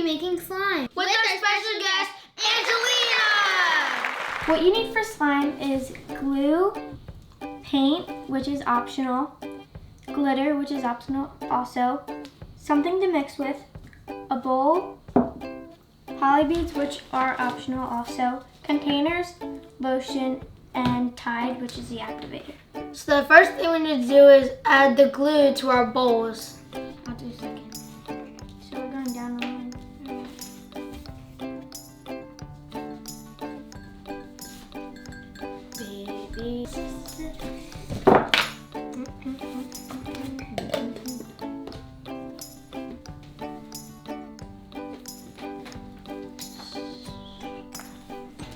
making slime with our special guest, Angelina! What you need for slime is glue, paint, which is optional, glitter, which is optional also, something to mix with, a bowl, poly beads, which are optional also, containers, lotion, and Tide, which is the activator. So the first thing we need to do is add the glue to our bowls. I'll do a second. So we're going down the line. Baby.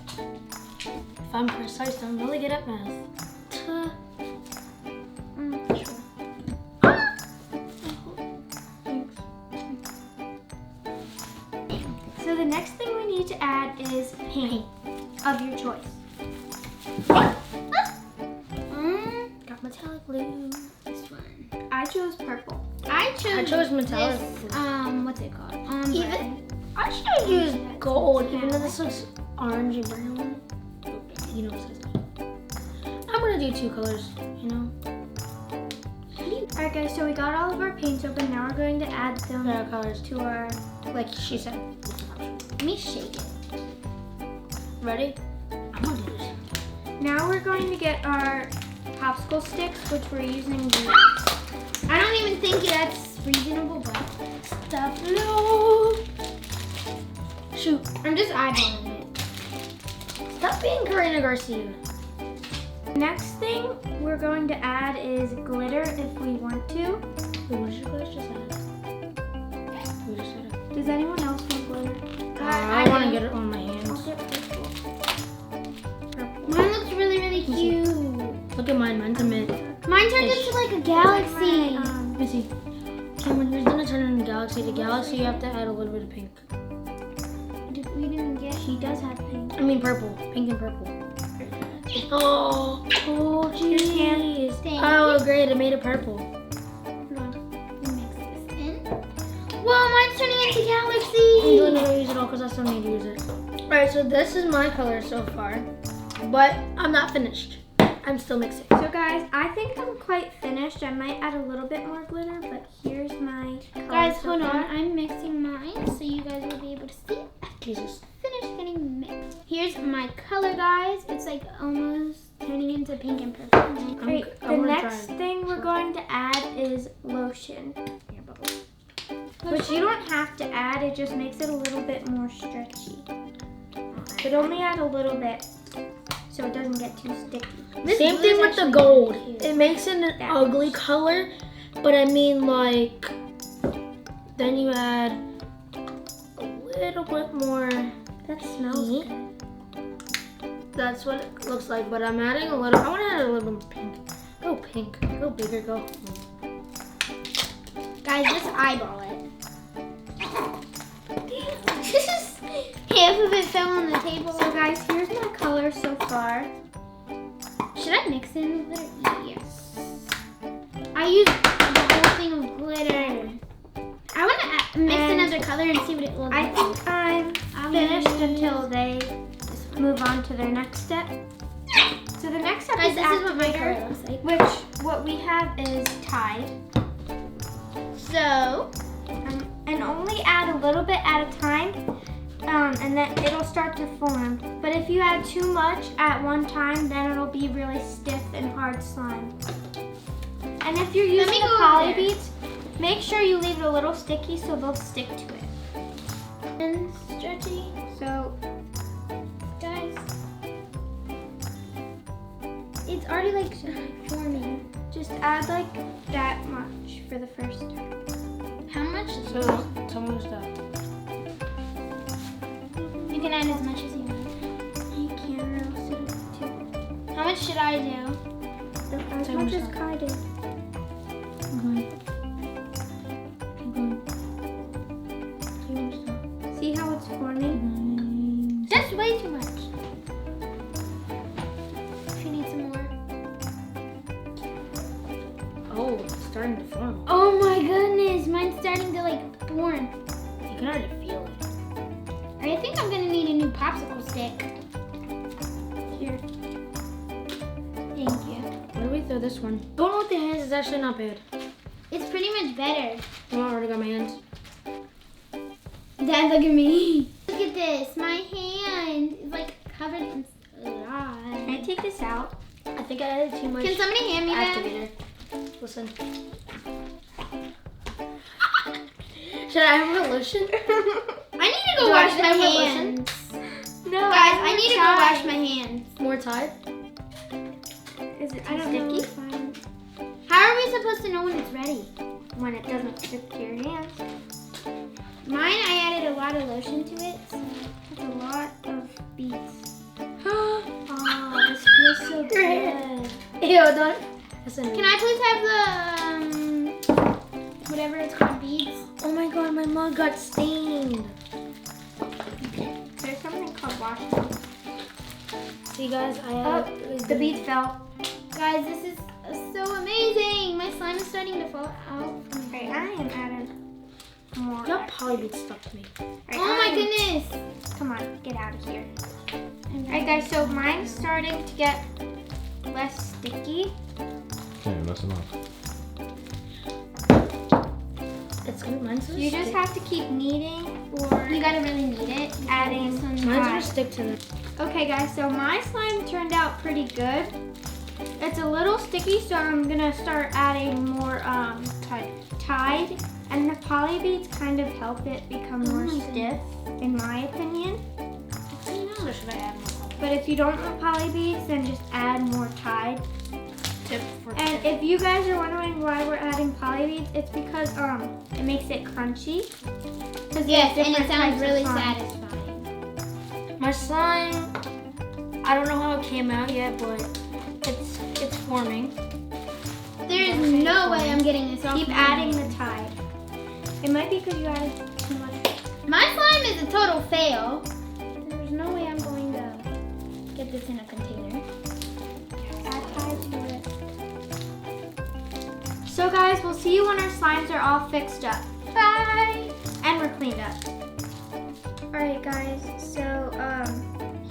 If I'm precise, I'm really good at math. So the next thing we need to add is paint of your choice. Got metallic glue. This one. I chose purple. I chose metallic this, glue. what's it called? Even I should have used gold, even though this looks orangey brown. You know what it says. I'm gonna do two colors, you know. Alright guys, so we got all of our paints open. Now we're going to add them Yeah, colors. to our, Like she said. Let me shake it. Ready? I'm gonna do this. now we're going to get our popsicle sticks, which we're using glue. I don't even think that's reasonable, but Stop. No. Shoot. I'm just eyeballing it. Stop being Karina Garcia. Next thing we're going to add is glitter if we want to. Wait, what did you guys just add? We just said it. Does anyone else want glitter? I want to get it on my I'll hands. get purple. Purple. Mine looks really, really cute. Look at mine. Mine's a mid. Mine turned into like a galaxy. Let me see. Okay, when you're gonna turn into galaxy to galaxy, you have to add a little bit of pink. We didn't get. She does have pink. I mean purple. Pink and purple. Oh, jeez. Thank Oh, great. I made it purple. Hold on. Let me mix this in. Whoa, mine's turning into galaxy. I'm going to use it all because I still need to use it. Alright, so this is my color so far, but I'm not finished. I'm still mixing. So guys, I think I'm quite finished. I might add a little bit more glitter, but here's my color Guys, so hold far. on. I'm mixing mine so you guys will be able to see. Jesus. Finished getting mixed. Here's my color, guys. It's like almost turning into pink and purple. Great. The next thing we're going to add is lotion, which you don't have to add. It just makes it a little bit more stretchy. But only add a little bit so it doesn't get too sticky. Same thing with the gold. It makes it an ugly color, but I mean like, then you add a little bit more. That smells Heat. good. That's what it looks like, but I'm adding a little, I want to add a little bit of pink. Go pink, go bigger, go. Guys, just eyeball it. Half of it fell on the table. So guys, here's my color so far. Should I mix it in glitter? Yes. I used the whole thing of glitter. I want to mix another color and see what it looks I like. think I'm finished until they move on to their next step. So the next step Guys, is this is what my activator, color looks like. which what we have is Tide. So, And only add a little bit at a time, and then it'll start to form. But if you add too much at one time, then it'll be really stiff and hard slime. And if you're using the poly beads, make sure you leave it a little sticky so they'll stick to it. and stretchy. So Guys, it's already like forming. just add like that much for the first time. How much? So, tell me what's that. You can add as much as you want. You can or else it'll too. How much should I do? As Tell much me as something. Kai did. See how it's forming? That's way too much. If you need some more. Oh, it's starting to form. Oh my goodness, mine's starting to like form. You can already feel it. I think I'm gonna need a new popsicle stick. Here. Thank you. Where do we throw this one? Going with the hands is actually not bad. It's pretty much better. Oh, I already got my hands. Dad, look at me. Look at this. My hand is like covered in slime. Can I take this out? I think I added too much Can somebody hand me that? activator. Listen. Should I have more lotion? I need to go Do I wash need my to have more hands. No, Guys, I need to go wash my hands. More Tide? Is it I too don't know. sticky? How are we supposed to know when it's ready? When it doesn't stick to your hands. Mine, I added a lot of lotion to it. So. That's a lot of beads. Oh, this feels so Your hand. good. Ew, don't. Listen. Can I please have the whatever it's called, beads? Oh my god, my mug got stained. There's something called wash. See guys, I Oh, have the beads fell. Guys, this is so amazing. My slime is starting to fall out. Okay, I am adding more. Got polybeads stuck to me. Alright, Oh my I'm- goodness. Come on, get out of here. Alright guys, so mine's starting to get less sticky. Okay, that's enough. It's good. Mine's gonna You stick. just have to keep kneading or You gotta really need it. adding Mine's gonna Tide. stick to it. Okay guys, so my slime turned out pretty good. It's a little sticky, so I'm gonna start adding more Tide. And the poly beads kind of help it become more my stiff, in my opinion. So should I add more? But if you don't want poly beads, then just add more Tide. Tip for And if you guys are wondering why we're adding poly beads, it's because it makes it crunchy. 'Cause Yes, there's and it different sounds types of really slime. satisfying. my slime, I don't know how it came out yet, but it's forming. There is no way I'm getting this off. Keep my adding hand. the Tide. It might be because you added too much. My slime is a total fail. There's no way I'm going to get this in a container. Add Tide to it. So guys, we'll see you when our slimes are all fixed up. Bye. And we're cleaned up. Alright guys, so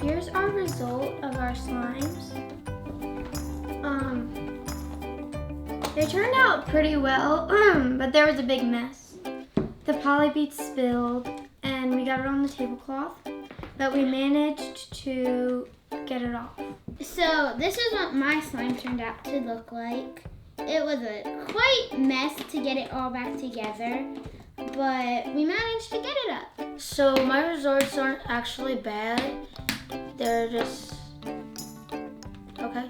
here's our result of our slimes. They turned out pretty well, but there was a big mess. The poly beads spilled and we got it on the tablecloth, but we managed to get it off. So this is what my slime turned out to look like. It was a quite mess to get it all back together, but we managed to get it up. So my results aren't actually bad. They're just okay.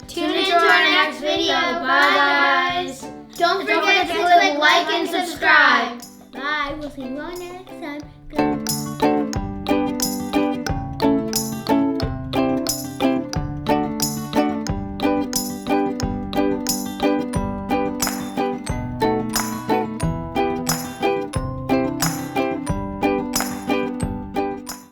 Tune in to our next video. Bye, guys. Don't forget to click like and subscribe. Bye. We'll see you on next.